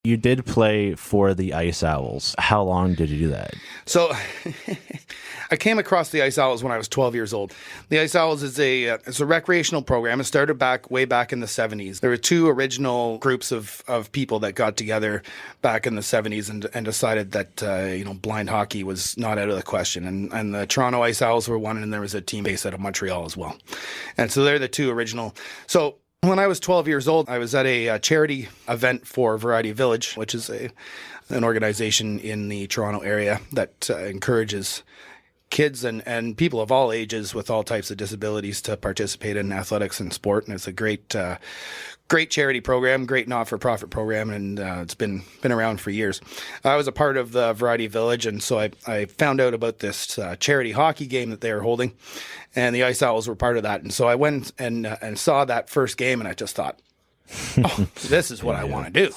You did play for the Ice Owls. How long did you do that? So I came across the Ice Owls when I was 12 years old. The Ice Owls is it's a recreational program. It started way back in the 70s. There were two original groups of people that got together back in the 70s and decided that blind hockey was not out of the question. And the Toronto Ice Owls were one, and there was a team based out of Montreal as well. And so they're the two original. So when I was 12 years old, I was at a charity event for Variety Village, which is an organization in the Toronto area that encourages kids and people of all ages with all types of disabilities to participate in athletics and sport. And it's a great charity program, great not-for-profit program, and it's been around for years. I was a part of the Variety Village, and so I found out about this charity hockey game that they were holding, and the Ice Owls were part of that. And so I went and saw that first game, and I just thought, oh, this is what I want to do,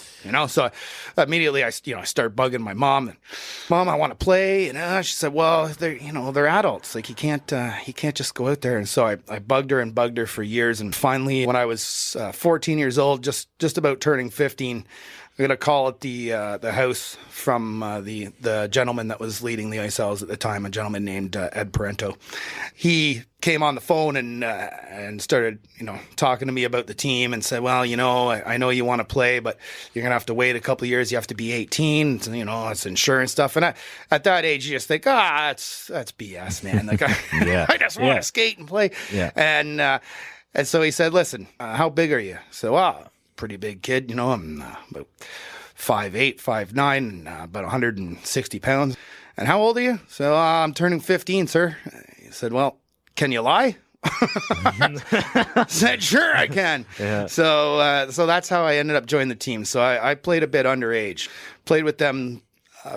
So immediately I start bugging my mom. And, Mom, I want to play. And she said, well, they're adults. Like he can't just go out there. And so I bugged her for years. And finally, when I was 14 years old, just about turning 15, I got a call at the house from the gentleman that was leading the Ice Owls at the time, a gentleman named Ed Parento. He came on the phone and started talking to me about the team and said, well, I know you want to play, but you're gonna have to wait a couple of years. You have to be 18. It's insurance stuff. And at that age, you just think, that's BS, man. Like I just want to skate and play. Yeah. And so he said, listen, how big are you? So, pretty big kid, I'm about 5'8", 5'9", and about 160 pounds. And how old are you? So I'm turning 15, sir. He said, well, can you lie? Said, sure I can. Yeah. So that's how I ended up joining the team. So I played a bit underage. Played with them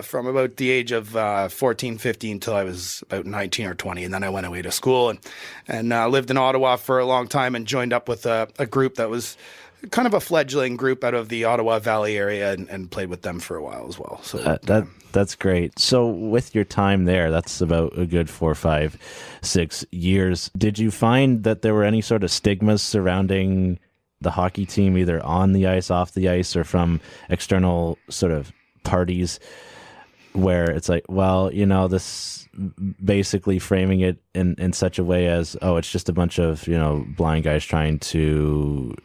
from about the age of 14, 15 till I was about 19 or 20. And then I went away to school and lived in Ottawa for a long time and joined up with a group that was kind of a fledgling group out of the Ottawa Valley area and played with them for a while as well. So that's great. So with your time there, that's about a good 4, 5, 6 years. Did you find that there were any sort of stigmas surrounding the hockey team, either on the ice, off the ice, or from external sort of parties where it's like, well, this basically framing it in such a way as, oh, it's just a bunch of, blind guys trying to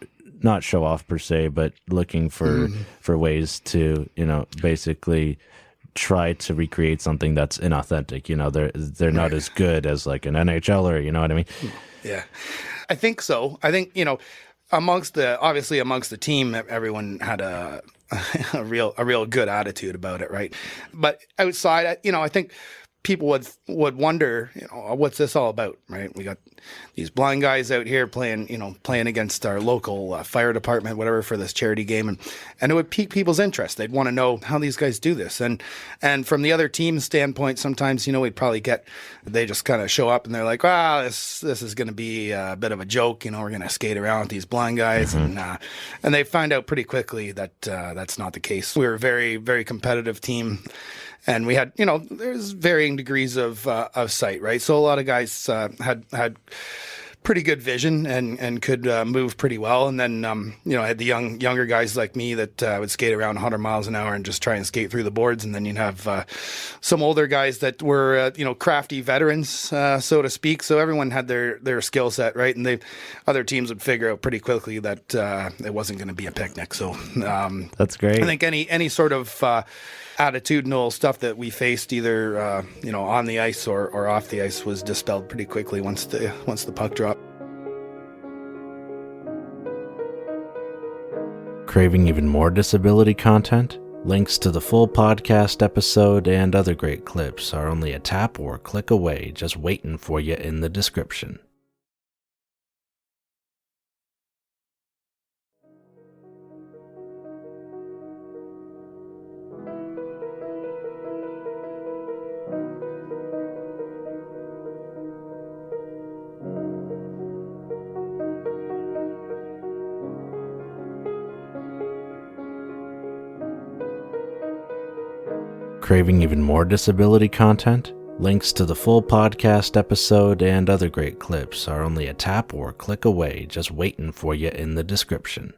not show off per se, but looking for ways to, basically try to recreate something that's inauthentic. They're not as good as like an NHLer, you know what I mean? Yeah, I think so. I think, amongst the team, everyone had a real good attitude about it, right? But outside, I think people would wonder, what's this all about, right? We got these blind guys out here playing against our local fire department, whatever, for this charity game, and it would pique people's interest. They'd want to know how these guys do this, and from the other team's standpoint, sometimes we'd probably they just kind of show up and they're like, this is going to be a bit of a joke, we're going to skate around with these blind guys, and they find out pretty quickly that that's not the case. We were a very, very competitive team. And we had, there's varying degrees of sight, right? So a lot of guys had pretty good vision and could move pretty well. And then, I had the younger guys like me that would skate around 100 miles an hour and just try and skate through the boards. And then you'd have some older guys that were, crafty veterans, so to speak. So everyone had their skill set, right? And other teams would figure out pretty quickly that it wasn't going to be a picnic. So that's great. I think any sort of attitudinal stuff that we faced either on the ice or off the ice was dispelled pretty quickly once the puck dropped. Craving even more disability content? Links to the full podcast episode and other great clips are only a tap or click away, just waiting for you in the description. Craving even more disability content? Links to the full podcast episode and other great clips are only a tap or click away, just waiting for you in the description.